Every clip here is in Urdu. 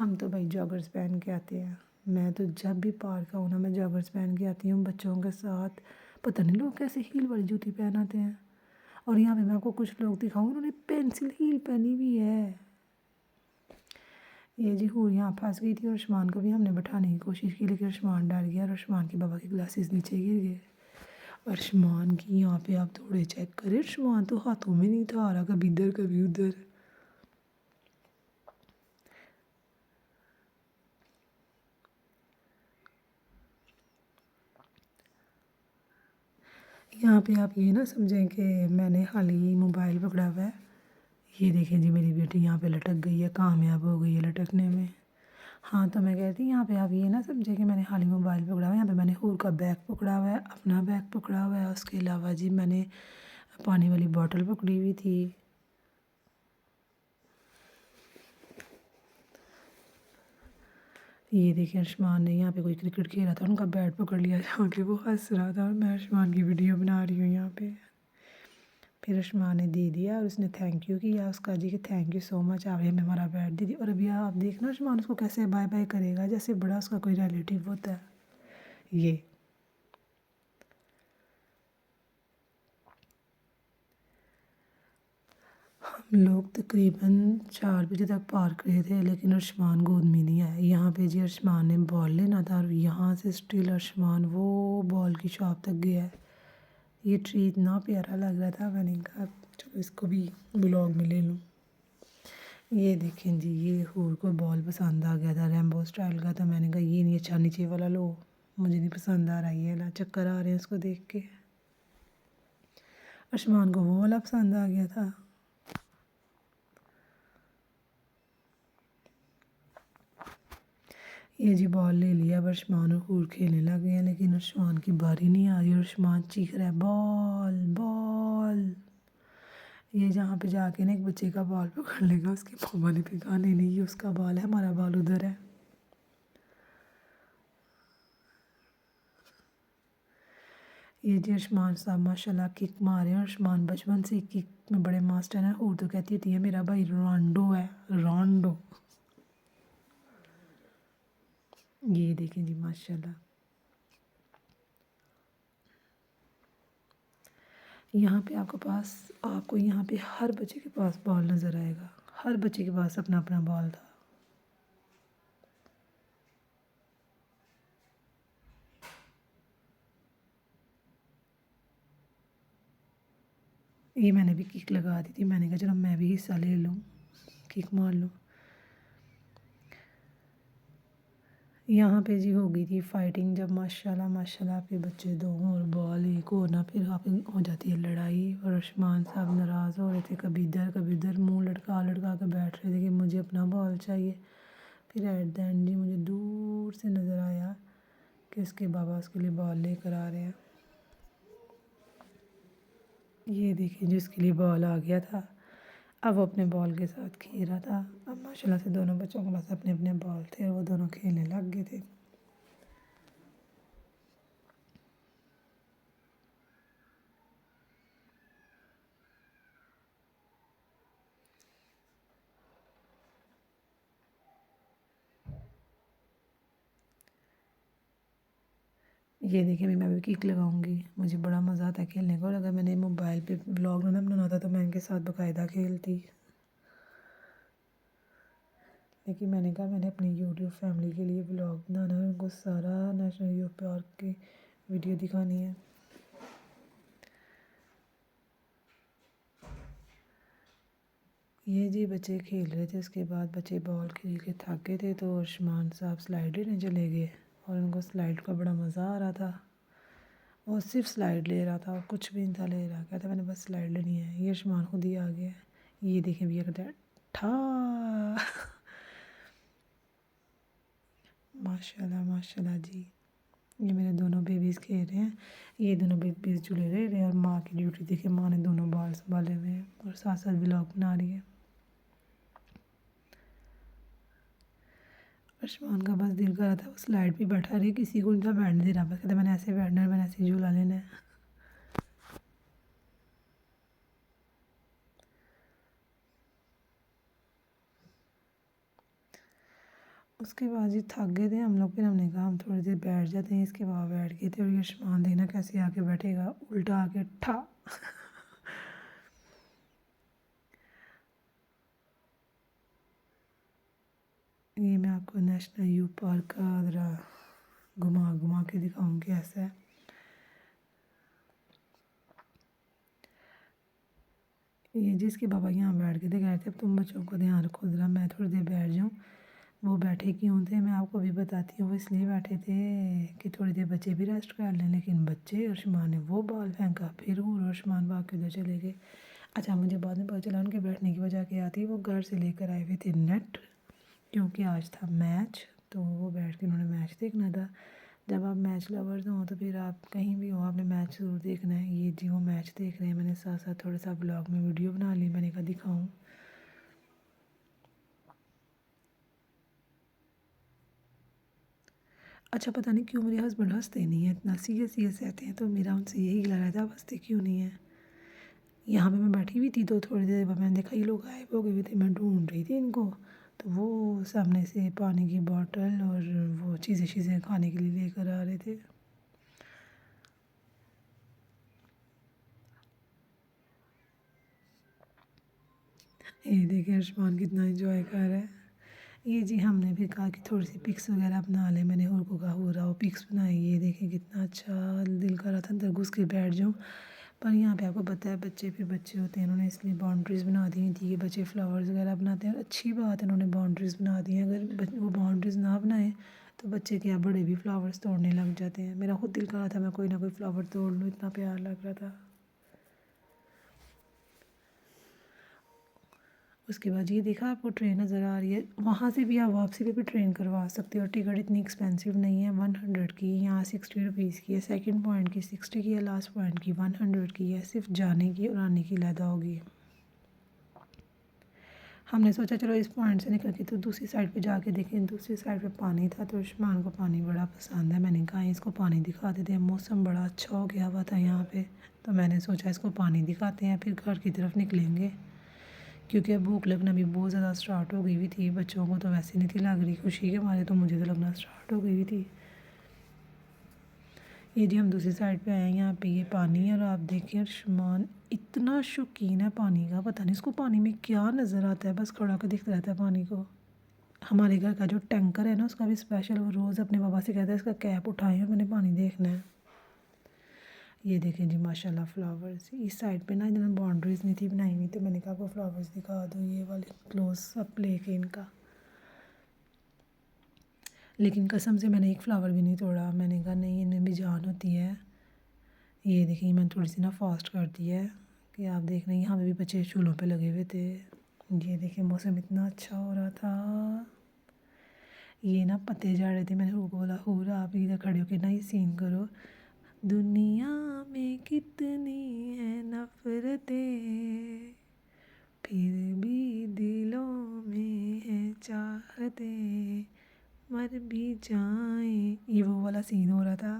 ہم تو بھائی جاگرس پہن کے آتے ہیں، میں تو جب بھی پارک آؤں نا میں جاگرس پہن کے آتی ہوں بچوں کے ساتھ۔ پتہ نہیں لوگ کیسے ہیل والی جوتی پہن آتے ہیں۔ اور یہاں پہ میں آپ کو کچھ لوگ دکھاؤں انہوں نے پینسل ہیل پہنی ہوئی ہے۔ یہ جی ہو یہاں پھنس گئی تھی اور عثمان کو بھی ہم نے بٹھانے کی کوشش کی لیکن عثمان ڈر گیا اور عثمان کے بابا کی گلاسز نیچے گر گئے۔ اور عثمان کی یہاں پہ آپ تھوڑے چیک کریں، عثمان تو ہاتھوں میں نہیں تھا آ رہا، کبھی ادھر کبھی ادھر۔ یہاں پہ آپ یہ نہ سمجھیں کہ میں نے خالی موبائل پکڑا ہوا ہے۔ یہ دیکھیں جی میری بیٹی یہاں پہ لٹک گئی ہے، کامیاب ہو گئی ہے لٹکنے میں۔ ہاں تو میں کہتی یہاں پہ آپ یہ نہ سمجھیں کہ میں نے خالی موبائل پکڑا ہوا ہے، یہاں پہ میں نے حور کا بیگ پکڑا ہوا ہے، اپنا بیگ پکڑا ہوا ہے، اس کے علاوہ جی میں نے پانی والی بوٹل پکڑی ہوئی تھی۔ یہ دیکھیں عثمان نے یہاں پہ کوئی کرکٹ کھیل رہا تھا، ان کا بیٹ پکڑ لیا جہاں کہ وہ ہنس رہا تھا اور میں عثمان کی ویڈیو بنا رہی ہوں یہاں پہ۔ پھر عثمان نے دے دیا اور اس نے تھینک یو کیا اس کا جی کہ تھینک یو سو مچ، آپ نے ہمیں ہمارا بیٹ دے دی۔ اور ابھی آپ دیکھنا عثمان اس کو کیسے بائے بائے کرے گا جیسے بڑا اس کا کوئی ریلیٹیو ہوتا ہے۔ یہ ہم لوگ تقریباً 4 بجے تک پارک رہے تھے لیکن عثمان گود میں نہیں آیا۔ یہاں پہ جی عثمان نے بال لینا تھا اور یہاں سے اسٹل عثمان وہ بال کی شاپ تک گیا ہے۔ یہ ٹری اتنا پیارا لگ رہا تھا، میں نے کہا چلو اس کو بھی بلاگ میں لے لوں۔ یہ دیکھیں جی یہ حور کو بال پسند آ گیا تھا ریمبو اسٹائل کا، تو میں نے کہا یہ نہیں اچھا نیچے والا لو، مجھے نہیں پسند آ رہا یہ لا، چکر آ رہے ہیں اس کو دیکھ کے۔ عثمان کو وہ والا پسند آ گیا تھا۔ یہ جی بال لے لیا، اب عثمان اور حور کھیلنے لگ گئے ہیں لیکن عثمان کی باری نہیں آ رہی اور عثمان چیخ رہا ہے بال بال۔ یہ جہاں پہ جا کے نا ایک بچے کا بال پکڑ لے گا اس کے ماما نے بھی کہا نہیں نہیں یہ اس کا بال ہے، ہمارا بال ادھر ہے۔ یہ جی عثمان صاحب ماشاءاللہ کک مارے ہیں، عثمان بچپن سے کک میں بڑے ماسٹر ہیں۔ حور تو کہتی ہوتی ہے میرا بھائی رونالڈو ہے، رونالڈو۔ یہ دیکھیں جی ماشاءاللہ یہاں پہ آپ کو یہاں پہ ہر بچے کے پاس بال نظر آئے گا، ہر بچے کے پاس اپنا اپنا بال تھا۔ یہ میں نے بھی کک لگا دی تھی، میں نے کہا چلو میں بھی حصہ لے لوں، کک مار لوں۔ یہاں پہ جی ہو گئی تھی فائٹنگ، جب ماشاءاللہ ماشاءاللہ آپ کے بچے دو ہوں اور بال ایک ہو نا پھر آپ ہو جاتی ہے لڑائی۔ اور عثمان صاحب ناراض ہو رہے تھے، کبھی ادھر منہ لٹکا لٹکا کے بیٹھ رہے تھے کہ مجھے اپنا بال چاہیے۔ پھر ایٹ دا اینڈ جی مجھے دور سے نظر آیا کہ اس کے بابا اس کے لیے بال لے کر آ رہے ہیں۔ یہ دیکھیں جس کے لیے بال آ گیا تھا، اب وہ اپنے بال کے ساتھ کھیل رہا تھا۔ اب ماشاءاللہ سے دونوں بچوں کے پاس اپنے اپنے بال تھے اور وہ دونوں کھیلنے لگ گئے تھے۔ یہ دیکھیں میں بھی کک لگاؤں گی، مجھے بڑا مزہ آتا ہے کھیلنے کو، اور اگر میں نے موبائل پہ بلاگ نہ بنانا ہوتا تو میں ان کے ساتھ باقاعدہ کھیلتی، لیکن میں نے کہا میں نے اپنی یوٹیوب فیملی کے لیے بلاگ بنانا ہے، ان کو سارا نیشنل یوتھ پارک کی ویڈیو دکھانی ہے۔ یہ جی بچے کھیل رہے تھے، اس کے بعد بچے بال کھیل کے تھک گئے تھے تو عثمان صاحب سلائڈ لینے چلے گئے اور ان کو سلائڈ کا بڑا مزہ آ رہا تھا۔ وہ صرف سلائڈ لے رہا تھا اور کچھ بھی نہیں تھا لے رہا، کہتا میں نے بس سلائڈ لینی ہے۔ یہ عثمان خود ہی آ گیا ہے، یہ دیکھیں بھی یہ کرتا ہے ٹھا ماشاءاللہ ماشاءاللہ جی۔ یہ میرے دونوں بیبیز کھیل رہے ہیں، یہ دونوں بیبیز جڑے رہے ہیں اور ماں کی ڈیوٹی دیکھیں، ماں نے دونوں بال سنبھالے ہوئے ہیں اور ساتھ ساتھ ولاگ بنا رہی ہے۔ عثمان کا بس دل کر رہا تھا وہ سلائڈ پہ بیٹھا رہے، کسی کو ان کا بیٹھنے دے رہا، بس کہتا میں نے ایسے بیٹھنا ہے، میں نے ایسے جھولا لینا ہے۔ اس کے بعد یہ تھک گئے تھے ہم لوگ، پھر ہم نے کہا ہم تھوڑی دیر بیٹھ جاتے ہیں، اس کے بعد بیٹھ گئے تھے، اور یہ عثمان دیکھنا کیسے آ کے بیٹھے گا الٹا آ کے ٹھا یہ میں آپ کو نیشنل یو پارک کا ذرا گھما گھما کے دکھاؤں کہ ایسا ہے۔ یہ جس کے بابا یہاں بیٹھ کے تھے، کہہ رہے تھے اب تم بچوں کو دھیان رکھو ذرا، میں تھوڑی دیر بیٹھ جاؤں۔ وہ بیٹھے کیوں تھے میں آپ کو بھی بتاتی ہوں، وہ اس لیے بیٹھے تھے کہ تھوڑی دیر بچے بھی ریسٹ کر لیں، لیکن بچے اور عثمان نے وہ بال پھینکا، پھر اور عثمان بھاگ کے ادھر چلے گئے۔ اچھا مجھے بعد میں پتہ چلا ان کے بیٹھنے کی وجہ کیا تھی، وہ گھر سے لے کر آئے ہوئے تھے نیٹ، کیونکہ آج تھا میچ، تو وہ بیٹھ کے انہوں نے میچ دیکھنا تھا۔ جب آپ میچ لورز ہوں تو پھر آپ کہیں بھی ہو آپ نے میچ ضرور دیکھنا ہے۔ یہ جی وہ میچ دیکھ رہے ہیں، میں نے ساتھ ساتھ تھوڑا سا بلاگ میں ویڈیو بنا لی، میں نے کہا دکھاؤں۔ اچھا پتہ نہیں کیوں میرے ہسبینڈ ہنستے نہیں ہیں، اتنا سیریس رہتے ہیں، تو میرا ان سے یہی گلا رہتا ہے آپ ہنستے کیوں نہیں ہیں۔ یہاں پہ میں بیٹھی ہوئی تھی تو تھوڑی دیر بعد میں نے دیکھا یہ لوگ غائب ہو گئے ہوئے تھے، میں ڈھونڈ رہی تھی ان کو، تو وہ سامنے سے پانی کی بوٹل اور وہ چیزیں کھانے کے لیے لے کر آ رہے تھے۔ یہ دیکھیں عثمان کتنا انجوائے کر رہا ہے۔ یہ جی ہم نے بھی کہا کہ تھوڑی سی پکس وغیرہ بنا لیں، میں نے اور کو کہا ہو رہا وہ پکس بنائی، یہ دیکھیں کتنا اچھا، دل کر رہا تھا اندر گھس کے بیٹھ جاؤں، پر یہاں پہ آپ کو پتہ ہے بچے پھر بچے ہوتے ہیں، انہوں نے اس لیے باؤنڈریز بنا دی تھی کہ بچے فلاورز وغیرہ بناتے ہیں، اچھی بات ہے انہوں نے باؤنڈریز بنا دی ہیں، اگر وہ باؤنڈریز نہ بنائیں تو بچے کیا بڑے بھی فلاورز توڑنے لگ جاتے ہیں۔ میرا خود دل کر رہا تھا میں کوئی نہ کوئی فلاور توڑ لوں، اتنا پیار لگ رہا تھا۔ اس کے بعد یہ دیکھا آپ کو ٹرین نظر آ رہی ہے، وہاں سے بھی آپ واپسی پہ بھی ٹرین کروا سکتے ہو، ٹکٹ اتنی ایکسپینسو نہیں ہے، 100 کی، یہاں 60 روپیز کی ہے، سیکنڈ پوائنٹ کی 60 کی ہے، لاسٹ پوائنٹ کی 100 کی ہے، صرف جانے کی اور آنے کی علیحدہ ہوگی۔ ہم نے سوچا چلو اس پوائنٹ سے نکل کے تو دوسری سائڈ پہ جا کے دیکھیں، دوسری سائڈ پہ پانی تھا، تو عثمان کو پانی بڑا پسند ہے، میں نے کہا اس کو پانی دکھا دیتے ہیں، موسم بڑا اچھا ہو گیا ہوا تھا یہاں پہ، تو میں نے سوچا اس کو پانی دکھاتے ہیں پھر گھر کی طرف نکلیں گے، کیونکہ اب بھوک لگنا بھی بہت زیادہ سٹارٹ ہو گئی ہوئی تھی، بچوں کو تو ویسے نہیں تھی لگ رہی خوشی کے مارے، تو مجھے تو لگنا سٹارٹ ہو گئی ہوئی تھی۔ یہ جی ہم دوسری سائڈ پہ آئے ہیں، یہاں پہ یہ پانی ہے، اور آپ دیکھیں عثمان اتنا شوقین ہے پانی کا، پتہ نہیں اس کو پانی میں کیا نظر آتا ہے، بس کھڑا کے دیکھتا رہتا ہے پانی کو۔ ہمارے گھر کا جو ٹینکر ہے نا اس کا بھی اسپیشل، وہ روز اپنے بابا سے کہتا ہے اس کا کیپ اٹھائیں اور میں نے پانی دیکھنا ہے۔ یہ دیکھیں جی ماشاءاللہ فلاورز، اس سائڈ پہ نا انہوں نے باؤنڈریز نہیں تھی بنائی ہوئی، تو میں نے کہا آپ کو فلاورز دکھا دو، یہ والے کلوز اپ لے کے ان کا، لیکن قسم سے میں نے ایک فلاور بھی نہیں توڑا، میں نے کہا نہیں انہیں بھی جان ہوتی ہے۔ یہ دیکھیں میں نے تھوڑی سی نا فاسٹ کر دی ہے کہ آپ دیکھ رہے ہیں، یہاں پہ بھی بچے چولہوں پہ لگے ہوئے تھے۔ یہ دیکھیں موسم اتنا اچھا ہو رہا تھا، یہ نا پتے جھڑ رہے تھے، میں نے وہ بولا ہو رہا آپ ادھر کھڑے ہو کے نا یہ سین کرو، دنیا میں کتنی ہیں نفرتیں پھر بھی دلوں میں ہے چاہتیں مر بھی جائیں، یہ وہ والا سین ہو رہا تھا۔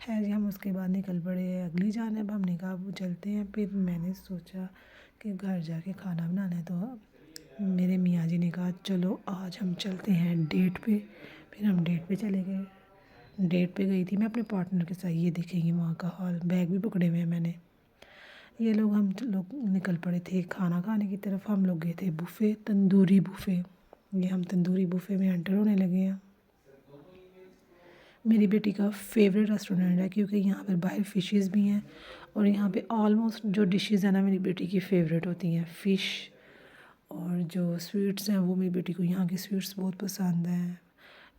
خیر جی ہم اس کے بعد نکل پڑے اگلی جانب، ہم نے کہا اب چلتے ہیں، پھر میں نے سوچا کہ گھر جا کے کھانا بنانا ہے، تو میرے میاں جی نے کہا چلو آج ہم چلتے ہیں ڈیٹ پہ، پھر ہم ڈیٹ پہ چلے گئے۔ ڈیٹ پہ گئی تھی میں اپنے پارٹنر کے ساتھ، یہ دیکھیں گے وہاں کا حال، بیگ بھی پکڑے ہوئے ہیں میں نے۔ یہ لوگ ہم لوگ نکل پڑے تھے کھانا کھانے کی طرف، ہم لوگ گئے تھے بوفے، تندوری بوفے، یہ ہم تندوری بوفے میں انٹر ہونے لگے ہیں۔ میری بیٹی کا فیوریٹ ریسٹورینٹ ہے، کیونکہ یہاں پر باہر فشز بھی ہیں، اور یہاں پہ آلموسٹ جو ڈشز ہیں نا میری بیٹی کی فیوریٹ ہوتی ہیں، فش اور جو سویٹس ہیں وہ میری بیٹی کو یہاں کی سویٹس بہت پسند ہیں۔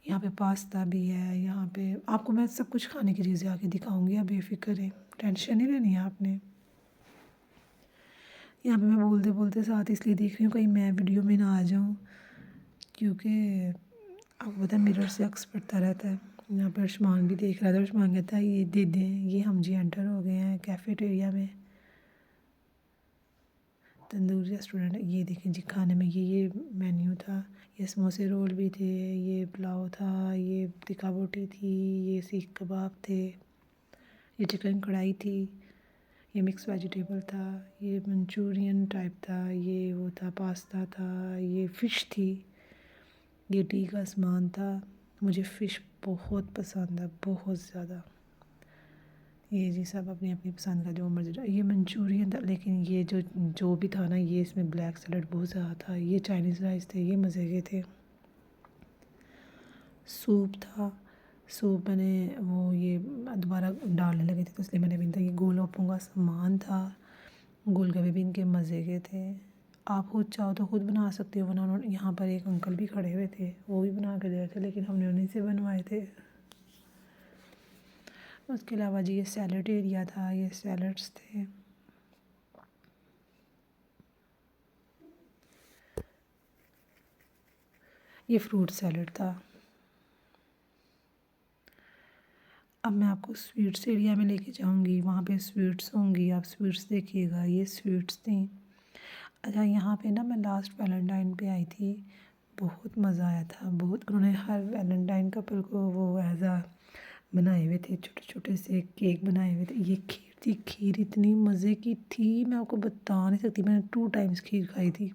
یہاں پہ پاستا بھی ہے، یہاں پہ آپ کو میں سب کچھ کھانے کی چیزیں آ کے دکھاؤں گی، آپ بے فکر رہیں، ٹینشن نہیں لینی ہے آپ نے۔ یہاں پہ میں بولتے بولتے ساتھ اس لیے دیکھ رہی ہوں کہیں میں ویڈیو میں نہ آ جاؤں، کیونکہ آپ کو پتہ ہے مرر سے عکس پڑتا رہتا ہے۔ یہاں پہ عثمان بھی دیکھ رہا تھا، عثمان کہتا ہے یہ دے دیں، یہ ہم جی انٹر ہو گئے ہیں کیفیٹیریا میں، تندوری ریسٹورینٹ۔ یہ دیکھیں جی کھانے میں یہ مینیو تھا، یہ سموسے رول بھی تھے، یہ پلاؤ تھا، یہ ٹکا بوٹی تھی، یہ سیخ کباب تھے، یہ چکن کڑھائی تھی، یہ مکس ویجیٹیبل تھا، یہ منچورین ٹائپ تھا، یہ وہ تھا پاستا تھا، یہ فش تھی، یہ ٹی کا سامان تھا. مجھے فش بہت پسند ہے، بہت زیادہ. یہ جی سب اپنی اپنی پسند کا جو مرضی. یہ منچورین تھا، لیکن یہ جو بھی تھا نا، یہ اس میں بلیک سیلڈ بہت زیادہ تھا. یہ چائنیز رائس تھے، یہ مزے کے تھے. سوپ تھا. سوپ میں نے یہ دوبارہ ڈالنے لگے تھے، تو اس لیے میں نے بھی تھا. یہ گول گپوں کا سامان تھا. گول گپے بھی ان کے مزے کے تھے. آپ خود چاہو تو خود بنا سکتے ہو. یہاں پر ایک انکل بھی کھڑے ہوئے تھے، وہ بھی بنا کے دے رہے تھے، لیکن ہم نے انہیں سے بنوائے تھے. اس کے علاوہ جی یہ سیلڈ ایریا تھا، یہ سیلڈس تھے. یہ فروٹ سیلڈ تھا. اب میں آپ کو سویٹس ایریا میں لے کے جاؤں گی. وہاں پہ سویٹس ہوں گی، آپ سویٹس دیکھیے گا. یہ سویٹس تھیں. اچھا، یہاں پہ نا میں لاسٹ ویلنٹائن پہ آئی تھی، بہت مزہ آیا تھا. بہت انہوں نے ہر ویلنٹائن کپل کو وہ ایز بنائے ہوئے تھے، چھوٹے چھوٹے سے کیک بنائے ہوئے تھے. یہ کھیر تھی. کھیر اتنی مزے کی تھی، میں آپ کو بتا نہیں سکتی. میں نے 2 ٹائمز کھیر کھائی تھی.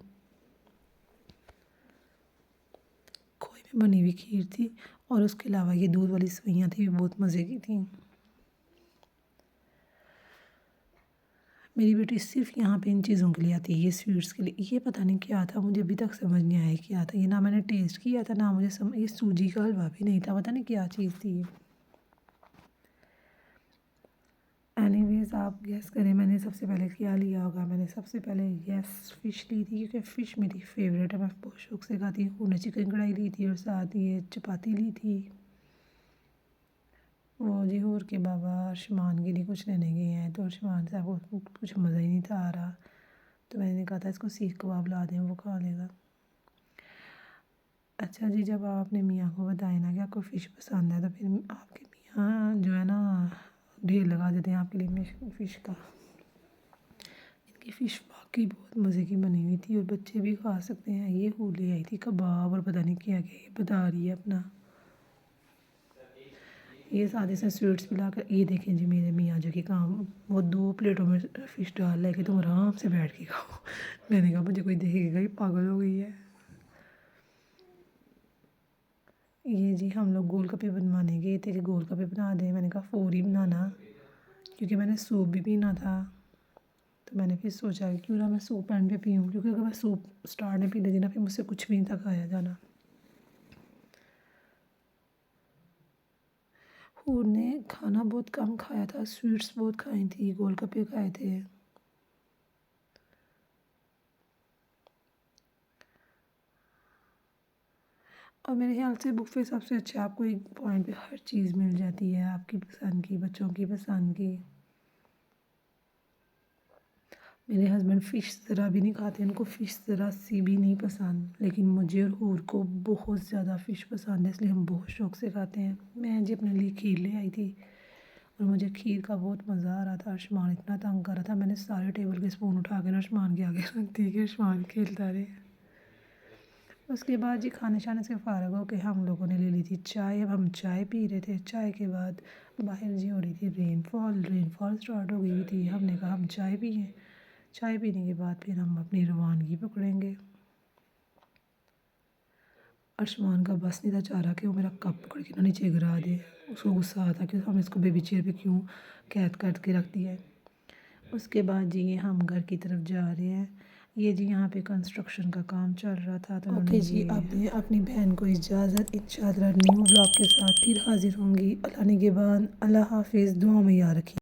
کھوئے میں بنی ہوئی کھیر تھی. اور اس کے علاوہ یہ دودھ والی سوئیاں تھیں، بہت مزے کی تھیں. میری بیٹی صرف یہاں پہ ان چیزوں کے لیے آتی ہے، یہ سویٹس کے لیے. یہ پتہ نہیں کیا تھا، مجھے ابھی تک سمجھ نہیں آیا کیا تھا. یہ نہ میں نے ٹیسٹ کیا تھا، نہ مجھے یہ سوجی کا حلوہ بھی نہیں تھا، پتہ نہیں کیا چیز تھی. اینی ویز آپ گیس کریں میں نے سب سے پہلے کیا لیا ہوگا. میں نے سب سے پہلے فش لی تھی، کیونکہ فش میری فیوریٹ ہے. میں بہت شوق سے کھاتی ہوں. نے چکن کڑھائی لی تھی، اور ساتھ یہ چپاتی لی تھی. وہ جی اور کے بابا ارشمان کے لیے کچھ لینے گئے ہیں، تو ارشمان صاحب کو کچھ مزہ ہی نہیں تھا آ رہا، تو میں نے کہا تھا اس کو سیخ کباب لا دیں، وہ کھا لے گا. اچھا جی، جب آپ اپنے میاں کو بتائیں نا کہ آپ کو فش پسند ہے، تو پھر آپ کے میاں جو ہے نا ڈھیر لگا دیتے ہیں آپ کے لیے فش کا. ان کی فش واقعی بہت مزے کی بنی ہوئی تھی، اور بچے بھی کھا سکتے ہیں. یہ لے آئی تھی کباب اور پتہ نہیں کیا یہ بتا رہی ہے اپنا. یہ ساتھ سے سویٹس بھی لا کر. یہ دیکھیں جی میرے میاں جو کہ کام، وہ 2 پلیٹوں میں فش ڈال لے کے تم آرام سے بیٹھ کے کھاؤ. میں نے کہا مجھے کوئی دیکھے گا، یہ پاگل ہو گئی ہے. یہ جی ہم لوگ گول گپے بنوانے گئے تھے کہ گول گپے بنا دیں. میں نے کہا فوری بنانا، کیونکہ میں نے سوپ بھی پینا تھا. تو میں نے پھر سوچا کہ کیوں نہ میں سوپ اینڈ پہ پیوں، کیونکہ اگر میں سوپ اسٹارٹ میں پی لیتی نا، پھر مجھ سے کچھ بھی نہیں تھا کھایا جانا. حور نے کھانا بہت کم کھایا تھا، سویٹس بہت کھائی تھی، گول گپے کھائے تھے. اور میرے خیال سے بفے سب سے اچھا، آپ کو ایک پوائنٹ پہ ہر چیز مل جاتی ہے، آپ کی پسند کی، بچوں کی پسند کی. میرے ہسبینڈ فش ذرا بھی نہیں کھاتے، ان کو فش ذرا سی بھی نہیں پسند، لیکن مجھے اور حور کو بہت زیادہ فش پسند ہے، اس لیے ہم بہت شوق سے کھاتے ہیں. میں جی اپنے لیے کھیر لے آئی تھی، اور مجھے کھیر کا بہت مزہ آ رہا تھا. ارشمان اتنا تنگ کر رہا تھا، میں نے سارے ٹیبل کے اسپون اٹھا کے ارشمان کے آگے رکھ دی کہ ارشمان کھیلتا رہے. اس کے بعد جی کھانے شانے سے فارغ ہو کے ہم لوگوں نے لے لی تھی چائے. اب ہم چائے پی رہے تھے. چائے کے بعد باہر جی ہو رہی تھی رین فال اسٹارٹ ہو گئی ہوئی تھی. ہم نے کہا ہم چائے پئیں. چائے پینے کے بعد پھر ہم اپنی روانگی پکڑیں گے. ارشمان کا بس نہیں تھا چاہ رہا کہ وہ میرا کپ پکڑ کے نیچے گرا دے. اس کو غصہ آتا کہ ہم اس کو بیبی چیئر پہ کیوں قید کر کے رکھ دیا ہے. اس کے بعد جی یہ ہم گھر کی طرف جا رہے ہیں. یہ جی یہاں پہ کنسٹرکشن کا کام چل رہا تھا. تو اوکے جی، اب دیں اپنی بہن کو اجازت. انشاءاللہ نیو بلاگ کے ساتھ پھر حاضر ہوں گی. اللہ نگہبان. اللہ حافظ. دعاؤں میں یاد رکھیں.